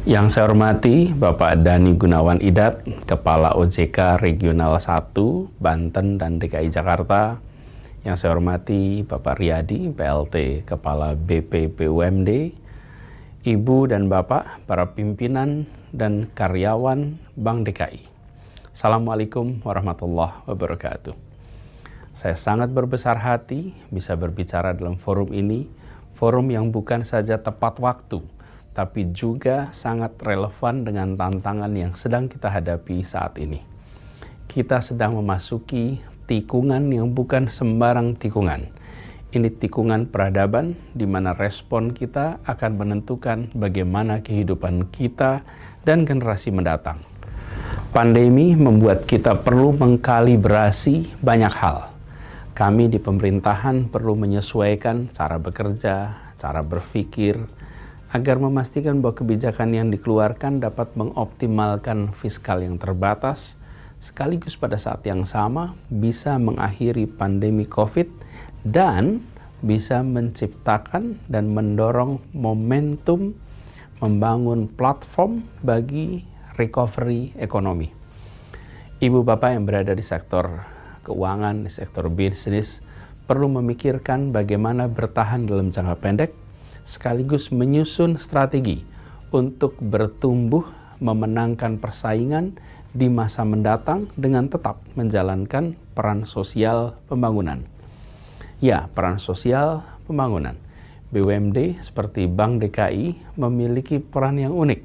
Yang saya hormati Bapak Dhani Gunawan Idat, Kepala OJK Regional 1, Banten dan DKI Jakarta. Yang saya hormati Bapak Riyadi, PLT, Kepala BPPUMD, Ibu dan Bapak, para pimpinan dan karyawan Bank DKI. Assalamualaikum warahmatullahi wabarakatuh. Saya sangat berbesar hati bisa berbicara dalam forum ini, forum yang bukan saja tepat waktu, tapi juga sangat relevan dengan tantangan yang sedang kita hadapi saat ini. Kita sedang memasuki tikungan yang bukan sembarang tikungan. Ini tikungan peradaban di mana respon kita akan menentukan bagaimana kehidupan kita dan generasi mendatang. Pandemi membuat kita perlu mengkalibrasi banyak hal. Kami di pemerintahan perlu menyesuaikan cara bekerja, cara berpikir, agar memastikan bahwa kebijakan yang dikeluarkan dapat mengoptimalkan fiskal yang terbatas, sekaligus pada saat yang sama bisa mengakhiri pandemi COVID dan bisa menciptakan dan mendorong momentum membangun platform bagi recovery ekonomi. Ibu bapak yang berada di sektor keuangan, di sektor bisnis, perlu memikirkan bagaimana bertahan dalam jangka pendek, sekaligus menyusun strategi untuk bertumbuh memenangkan persaingan di masa mendatang dengan tetap menjalankan peran sosial pembangunan. Ya, peran sosial pembangunan. BUMD seperti Bank DKI memiliki peran yang unik.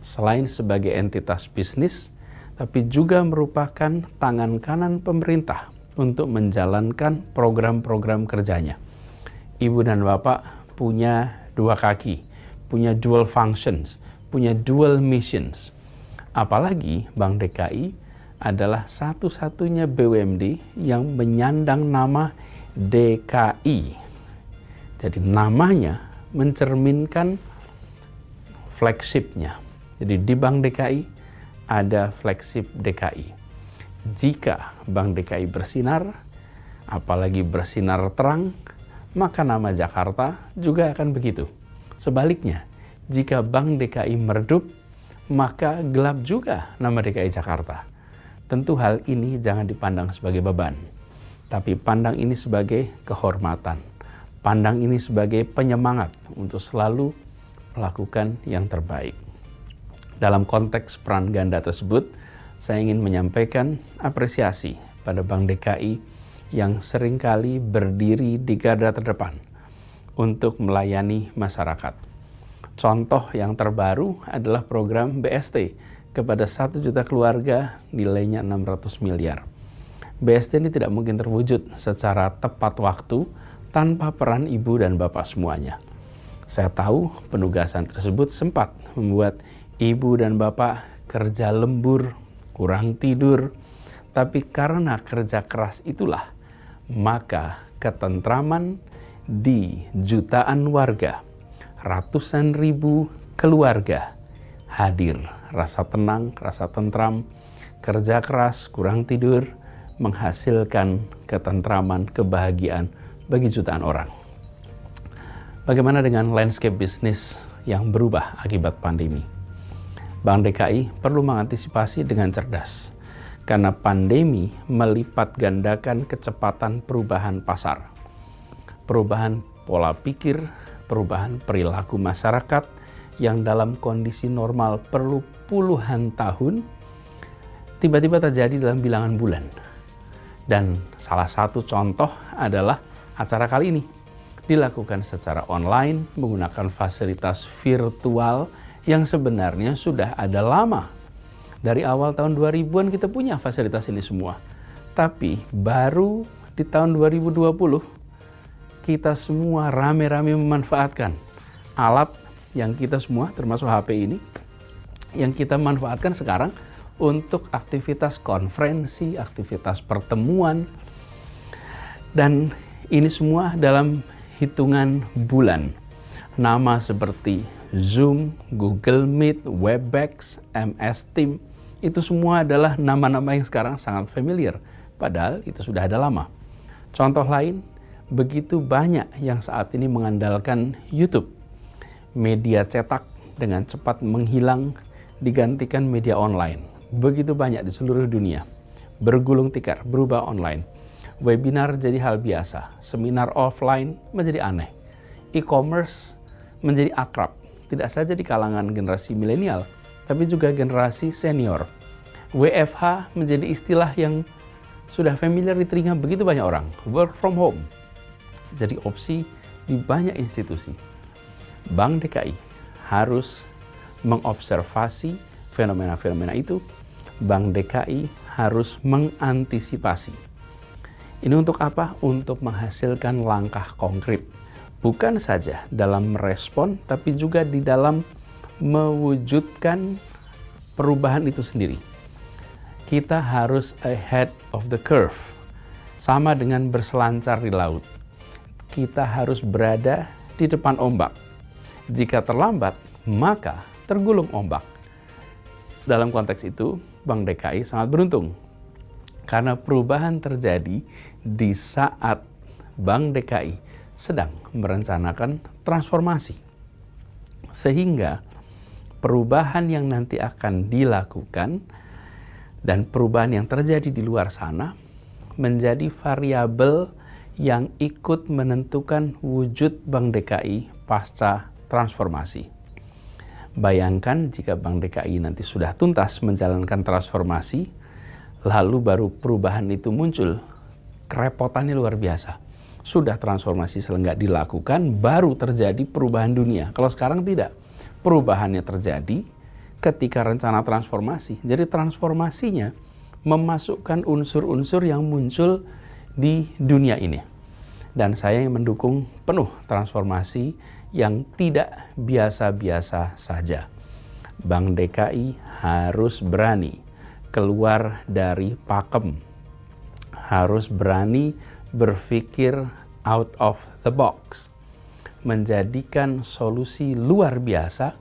Selain sebagai entitas bisnis, tapi juga merupakan tangan kanan pemerintah untuk menjalankan program-program kerjanya. Ibu dan Bapak punya dua kaki, punya dual functions, punya dual missions. Apalagi Bank DKI adalah satu-satunya BUMD yang menyandang nama DKI. Jadi namanya mencerminkan flagshipnya. Jadi di Bank DKI ada flagship DKI. Jika Bank DKI bersinar, apalagi bersinar terang, maka nama Jakarta juga akan begitu. Sebaliknya, jika Bank DKI meredup, maka gelap juga nama DKI Jakarta. Tentu hal ini jangan dipandang sebagai beban, tapi pandang ini sebagai kehormatan. Pandang ini sebagai penyemangat untuk selalu melakukan yang terbaik. Dalam konteks peran ganda tersebut, saya ingin menyampaikan apresiasi pada Bank DKI yang seringkali berdiri di garda terdepan untuk melayani masyarakat. Contoh yang terbaru adalah program BST kepada 1 juta keluarga nilainya 600 miliar. BST ini tidak mungkin terwujud secara tepat waktu tanpa peran ibu dan bapak semuanya. Saya tahu penugasan tersebut sempat membuat ibu dan bapak kerja lembur, kurang tidur, tapi karena kerja keras itulah maka ketentraman di jutaan warga, ratusan ribu keluarga hadir. Rasa tenang, rasa tentram, kerja keras, kurang tidur, menghasilkan ketentraman, kebahagiaan bagi jutaan orang. Bagaimana dengan landscape bisnis yang berubah akibat pandemi? Bank DKI perlu mengantisipasi dengan cerdas, karena pandemi melipat gandakan kecepatan perubahan pasar, perubahan pola pikir, perubahan perilaku masyarakat yang dalam kondisi normal perlu puluhan tahun, tiba-tiba terjadi dalam bilangan bulan. Dan salah satu contoh adalah acara kali ini, dilakukan secara online menggunakan fasilitas virtual yang sebenarnya sudah ada lama. Dari awal tahun 2000-an kita punya fasilitas ini semua. Tapi baru di tahun 2020 kita semua rame-rame memanfaatkan alat yang kita semua termasuk HP ini yang kita manfaatkan sekarang untuk aktivitas konferensi, aktivitas pertemuan. Dan ini semua dalam hitungan bulan. Nama seperti Zoom, Google Meet, Webex, MS Team, itu semua adalah nama-nama yang sekarang sangat familiar, padahal itu sudah ada lama. Contoh lain, begitu banyak yang saat ini mengandalkan YouTube, media cetak dengan cepat menghilang digantikan media online. Begitu banyak di seluruh dunia. Bergulung tikar, berubah online. Webinar jadi hal biasa, seminar offline menjadi aneh. E-commerce menjadi akrab, tidak saja di kalangan generasi milenial, tapi juga generasi senior. WFH menjadi istilah yang sudah familiar di telinga begitu banyak orang. Work from home jadi opsi di banyak institusi. Bank DKI harus mengobservasi fenomena-fenomena itu. Bank DKI harus mengantisipasi. Ini untuk apa? Untuk menghasilkan langkah konkret. Bukan saja dalam merespon, tapi juga di dalam mewujudkan perubahan itu sendiri. Kita harus ahead of the curve. Sama dengan berselancar di laut. Kita harus berada di depan ombak. Jika terlambat, maka tergulung ombak. Dalam konteks itu, Bank DKI sangat beruntung. Karena perubahan terjadi di saat Bank DKI sedang merencanakan transformasi. Sehingga perubahan yang nanti akan dilakukan dan perubahan yang terjadi di luar sana menjadi variabel yang ikut menentukan wujud Bank DKI pasca transformasi. Bayangkan jika Bank DKI nanti sudah tuntas menjalankan transformasi, lalu baru perubahan itu muncul. Kerepotannya luar biasa. Sudah transformasi selenggak dilakukan, baru terjadi perubahan dunia. Kalau sekarang tidak. Perubahannya terjadi ketika rencana transformasi. Jadi transformasinya memasukkan unsur-unsur yang muncul di dunia ini. Dan saya yang mendukung penuh transformasi yang tidak biasa-biasa saja. Bank DKI harus berani keluar dari pakem. Harus berani berpikir out of the box. Menjadikan solusi luar biasa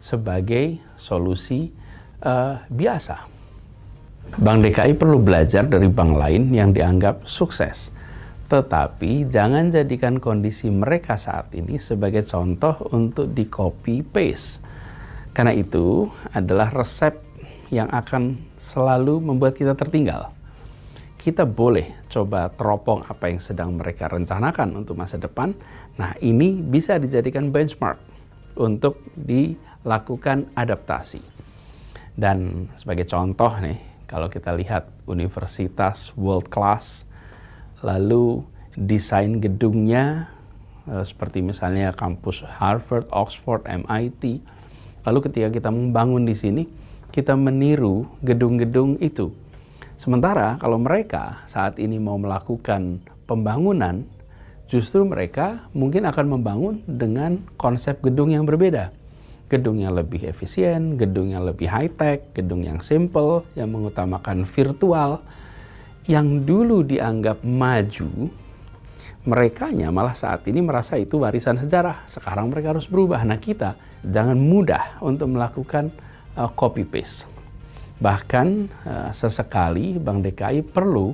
sebagai solusi biasa. Bank DKI perlu belajar dari bank lain yang dianggap sukses. Tetapi jangan jadikan kondisi mereka saat ini sebagai contoh untuk di copy paste. Karena itu adalah resep yang akan selalu membuat kita tertinggal. Kita boleh coba teropong apa yang sedang mereka rencanakan untuk masa depan. Nah, ini bisa dijadikan benchmark untuk dilakukan adaptasi. Dan sebagai contoh nih, kalau kita lihat universitas world class, lalu desain gedungnya seperti misalnya kampus Harvard, Oxford, MIT. Lalu ketika kita membangun di sini, kita meniru gedung-gedung itu. Sementara kalau mereka saat ini mau melakukan pembangunan, justru mereka mungkin akan membangun dengan konsep gedung yang berbeda. Gedung yang lebih efisien, gedung yang lebih high-tech, gedung yang simple, yang mengutamakan virtual. Yang dulu dianggap maju, merekanya malah saat ini merasa itu warisan sejarah. Sekarang mereka harus berubah. Nah, kita jangan mudah untuk melakukan copy-paste. Bahkan sesekali Bank DKI perlu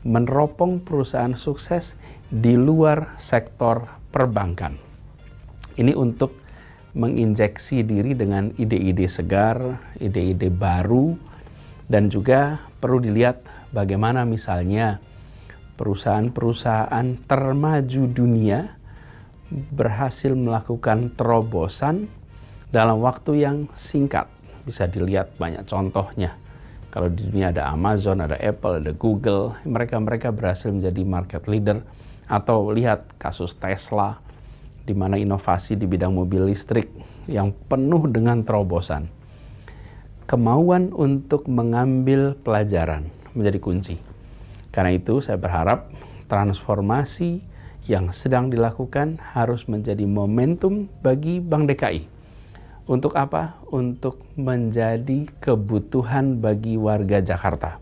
meneropong perusahaan sukses di luar sektor perbankan. Ini untuk menginjeksi diri dengan ide-ide segar, ide-ide baru, dan juga perlu dilihat bagaimana misalnya perusahaan-perusahaan termaju dunia berhasil melakukan terobosan dalam waktu yang singkat. Bisa dilihat banyak contohnya. Kalau di dunia ada Amazon, ada Apple, ada Google, mereka berhasil menjadi market leader. Atau lihat kasus Tesla, di mana inovasi di bidang mobil listrik yang penuh dengan terobosan. Kemauan untuk mengambil pelajaran menjadi kunci. Karena itu saya berharap transformasi yang sedang dilakukan harus menjadi momentum bagi Bank DKI. Untuk apa? Untuk menjadi kebutuhan bagi warga Jakarta.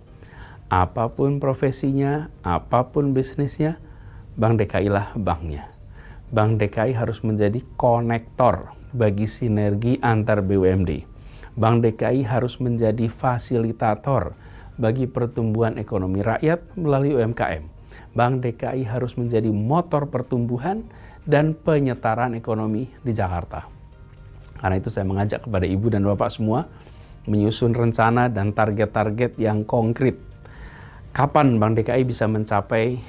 Apapun profesinya, apapun bisnisnya, Bank DKI lah banknya. Bank DKI harus menjadi konektor bagi sinergi antar BUMD. Bank DKI harus menjadi fasilitator bagi pertumbuhan ekonomi rakyat melalui UMKM. Bank DKI harus menjadi motor pertumbuhan dan penyetaran ekonomi di Jakarta. Karena itu saya mengajak kepada Ibu dan Bapak semua menyusun rencana dan target-target yang konkret. Kapan Bank DKI bisa mencapai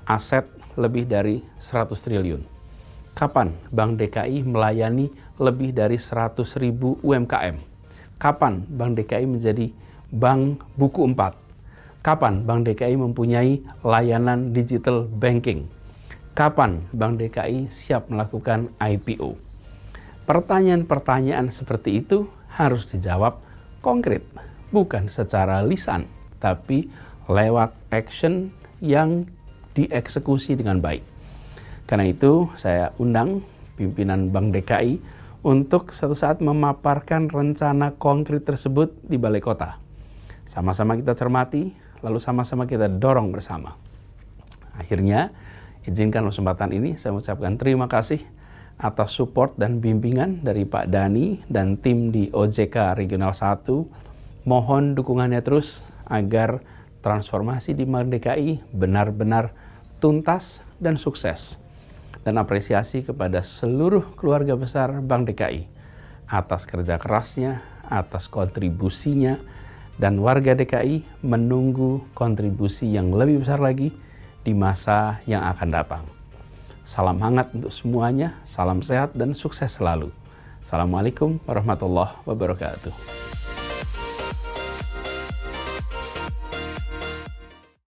aset lebih dari 100 triliun? Kapan Bank DKI melayani lebih dari 100.000 UMKM? Kapan Bank DKI menjadi bank buku 4? Kapan Bank DKI mempunyai layanan digital banking? Kapan Bank DKI siap melakukan IPO? Pertanyaan-pertanyaan seperti itu harus dijawab konkret, bukan secara lisan, tapi lewat action yang dieksekusi dengan baik. Karena itu saya undang pimpinan Bank DKI untuk suatu saat memaparkan rencana konkret tersebut di Balai Kota. Sama-sama kita cermati, lalu sama-sama kita dorong bersama. Akhirnya, izinkan kesempatan ini saya mengucapkan terima kasih atas support dan bimbingan dari Pak Dani dan tim di OJK Regional 1. Mohon dukungannya terus agar transformasi di Bank DKI benar-benar tuntas dan sukses. Dan apresiasi kepada seluruh keluarga besar Bank DKI atas kerja kerasnya, atas kontribusinya, dan warga DKI menunggu kontribusi yang lebih besar lagi di masa yang akan datang. Salam hangat untuk semuanya, salam sehat dan sukses selalu. Assalamualaikum warahmatullahi wabarakatuh.